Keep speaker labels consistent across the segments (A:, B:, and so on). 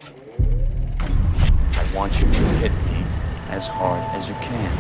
A: I want you to hit me as hard as you can.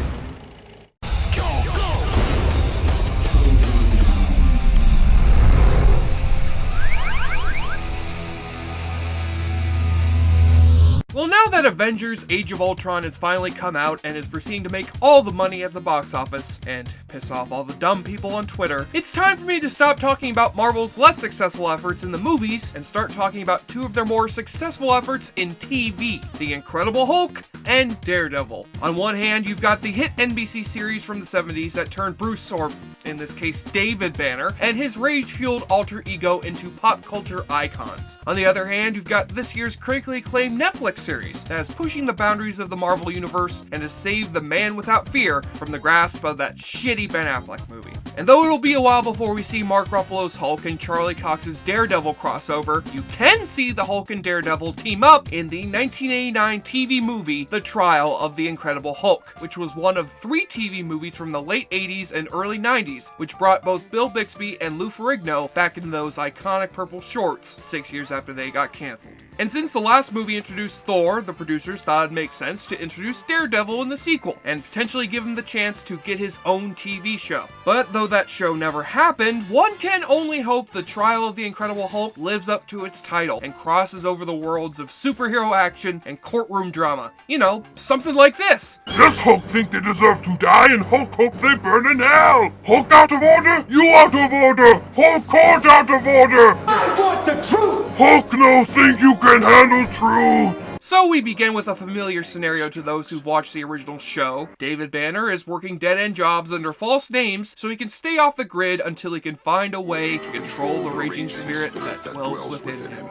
B: Well, now that Avengers Age of Ultron has finally come out and is proceeding to make all the money at the box office and piss off all the dumb people on Twitter, it's time for me to stop talking about Marvel's less successful efforts in the movies and start talking about two of their more successful efforts in TV, The Incredible Hulk and Daredevil. On one hand, you've got the hit NBC series from the 70s that turned Bruce, or in this case David Banner, and his rage-fueled alter ego into pop culture icons. On the other hand, you've got this year's critically acclaimed Netflix series that is pushing the boundaries of the Marvel Universe and has saved the man without fear from the grasp of that shitty Ben Affleck movie. And though it'll be a while before we see Mark Ruffalo's Hulk and Charlie Cox's Daredevil crossover, you can see the Hulk and Daredevil team up in the 1989 TV movie The Trial of the Incredible Hulk, which was one of 3 TV movies from the late 80s and early 90s, which brought both Bill Bixby and Lou Ferrigno back in those iconic purple shorts 6 years after they got cancelled. And since the last movie introduced Thor, the producers thought it'd make sense to introduce Daredevil in the sequel, and potentially give him the chance to get his own TV show. But though that show never happened, one can only hope The Trial of the Incredible Hulk lives up to its title and crosses over the worlds of superhero action and courtroom drama. You know, something like this.
C: Does Hulk think they deserve to die, and Hulk hope they burn in hell? Hulk out of order? You out of order! Hulk court out of order!
D: I want the truth!
C: Hulk no think you can handle truth!
B: So we begin with a familiar scenario to those who've watched the original show. David Banner is working dead-end jobs under false names so he can stay off the grid until he can find a way to control the raging spirit that dwells within him.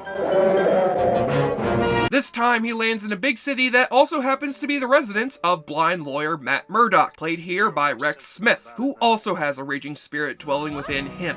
B: This time he lands in a big city that also happens to be the residence of blind lawyer Matt Murdock, played here by Rex Smith, who also has a raging spirit dwelling within him.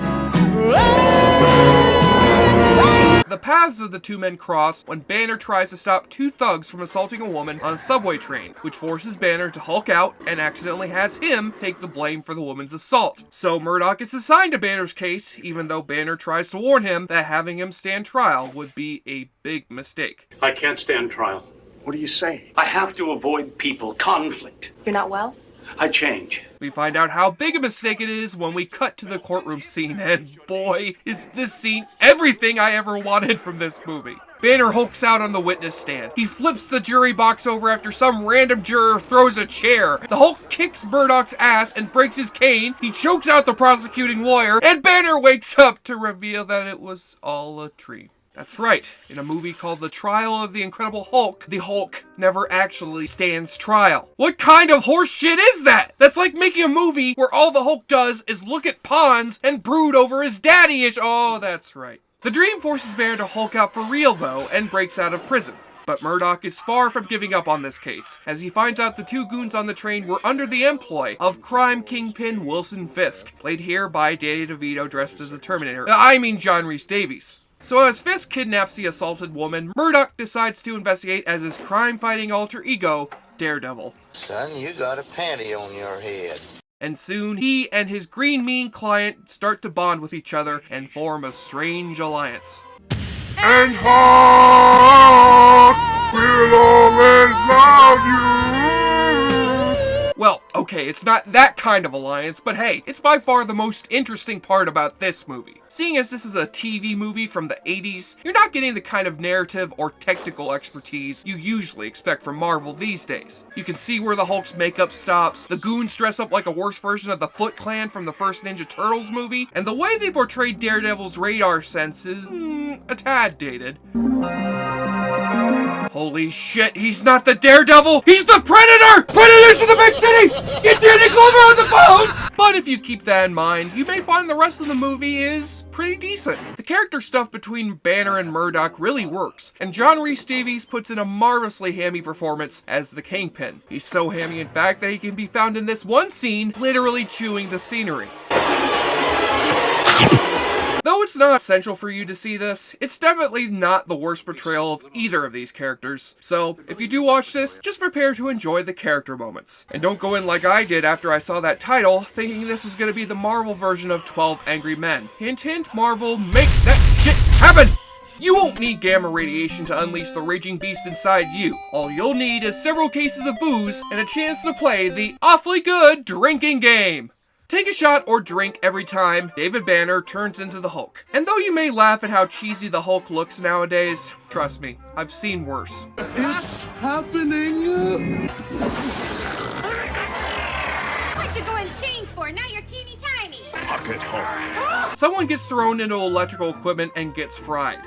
B: The paths of the two men cross when Banner tries to stop 2 thugs from assaulting a woman on a subway train, which forces Banner to Hulk out and accidentally has him take the blame for the woman's assault. So Murdock is assigned to Banner's case, even though Banner tries to warn him that having him stand trial would be a big mistake.
E: I can't stand trial.
D: What do you say?
E: I have to avoid people, conflict.
F: You're not well?
E: I change.
B: We find out how big a mistake it is when we cut to the courtroom scene, and boy, is this scene everything I ever wanted from this movie. Banner hulks out on the witness stand. He flips the jury box over after some random juror throws a chair. The Hulk kicks Murdock's ass and breaks his cane. He chokes out the prosecuting lawyer, and Banner wakes up to reveal that it was all a dream. That's right, in a movie called The Trial of the Incredible Hulk, the Hulk never actually stands trial. What kind of horse shit is that? That's like making a movie where all the Hulk does is look at pawns and brood over his daddy-ish. Oh, that's right. The dream forces Banner to Hulk out for real though, and breaks out of prison. But Murdock is far from giving up on this case, as he finds out the 2 goons on the train were under the employ of crime kingpin Wilson Fisk, played here by Danny DeVito dressed as the Terminator. John Rhys-Davies. So as Fisk kidnaps the assaulted woman, Murdock decides to investigate as his crime-fighting alter ego, Daredevil.
G: Son, you got a panty on your head.
B: And soon, he and his green mean client start to bond with each other and form a strange alliance.
C: And Hulk will always love you!
B: Well, okay, it's not that kind of alliance, but hey, it's by far the most interesting part about this movie. Seeing as this is a TV movie from the 80s, you're not getting the kind of narrative or technical expertise you usually expect from Marvel these days. You can see where the Hulk's makeup stops, the goons dress up like a worse version of the Foot Clan from the first Ninja Turtles movie, and the way they portrayed Daredevil's radar sense is, a tad dated. Holy shit, he's not the Daredevil! He's the Predator! Predators in the big city! Get Danny Glover on the phone! But if you keep that in mind, you may find the rest of the movie is pretty decent. The character stuff between Banner and Murdock really works, and John Rhys-Davies puts in a marvelously hammy performance as the Kingpin. He's so hammy in fact that he can be found in this one scene literally chewing the scenery. Though it's not essential for you to see this, it's definitely not the worst portrayal of either of these characters. So, if you do watch this, just prepare to enjoy the character moments. And don't go in like I did after I saw that title, thinking this is going to be the Marvel version of 12 Angry Men. Hint hint, Marvel, make that shit happen! You won't need gamma radiation to unleash the raging beast inside you. All you'll need is several cases of booze and a chance to play the awfully good drinking game. Take a shot or drink every time David Banner turns into the Hulk. And though you may laugh at how cheesy the Hulk looks nowadays, trust me, I've seen worse.
C: It's happening.
F: What you going to change for? Now you're teeny tiny.
C: Pocket Hulk.
B: Someone gets thrown into electrical equipment and gets fried.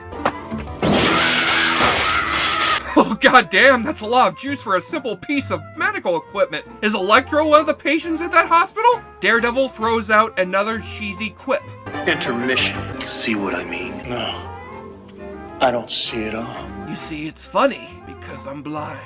B: Oh goddamn, that's a lot of juice for a simple piece of medical equipment. Is Electro one of the patients at that hospital? Daredevil throws out another cheesy quip.
E: Intermission.
D: See what I mean? No. I don't see it all.
B: You see, it's funny because I'm blind.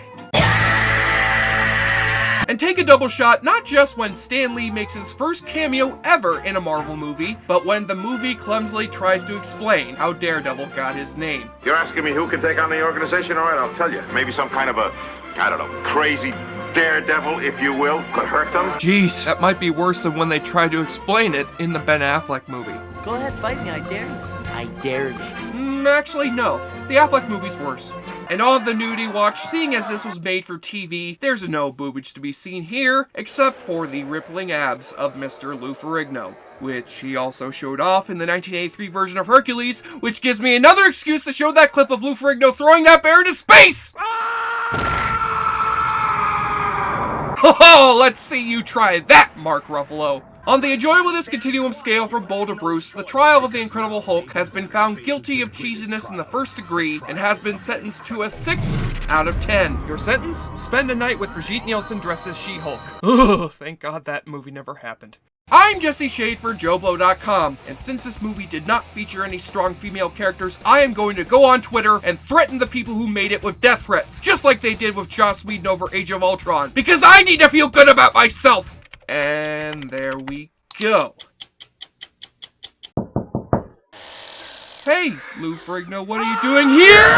B: And take a double shot not just when Stan Lee makes his first cameo ever in a Marvel movie, but when the movie clumsily tries to explain how Daredevil got his name.
H: You're asking me who can take on the organization? All right, I'll tell you. Maybe some kind of a, I don't know, crazy daredevil, if you will, could hurt them.
B: Jeez, that might be worse than when they try to explain it in the Ben Affleck movie.
I: Go ahead, fight me, I dare you. I dare you.
B: Actually, no. The Affleck movie's worse. And on the nudity watch, seeing as this was made for TV, there's no boobage to be seen here, except for the rippling abs of Mr. Lou Ferrigno, which he also showed off in the 1983 version of Hercules, which gives me another excuse to show that clip of Lou Ferrigno throwing that bear into space! Oh, let's see you try that, Mark Ruffalo! On the enjoyableness continuum scale from Bull to Bruce, the trial of the Incredible Hulk has been found guilty of cheesiness in the first degree and has been sentenced to a 6 out of 10. Your sentence? Spend a night with Brigitte Nielsen dressed as She-Hulk. Ugh, thank God that movie never happened. I'm Jesse Shade for JoBlo.com, and since this movie did not feature any strong female characters, I am going to go on Twitter and threaten the people who made it with death threats, just like they did with Joss Whedon over Age of Ultron, because I need to feel good about myself! And there we go. Hey, Lou Ferrigno, what are you doing here?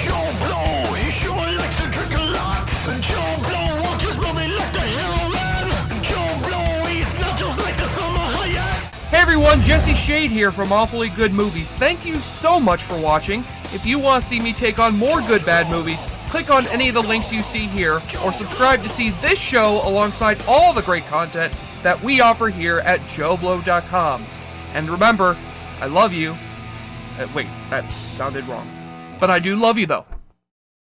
G: Joe Blow, he sure likes to drink a lot. Joe Blow won't just blow me like the heroin. Joe Blow, he's not just like the summer high.
B: Hey everyone, Jesse Shade here from Awfully Good Movies. Thank you so much for watching. If you want to see me take on more good bad movies, click on any of the links you see here, or subscribe to see this show alongside all the great content that we offer here at JoBlo.com. And remember, I love you. Wait, that sounded wrong. But I do love you though.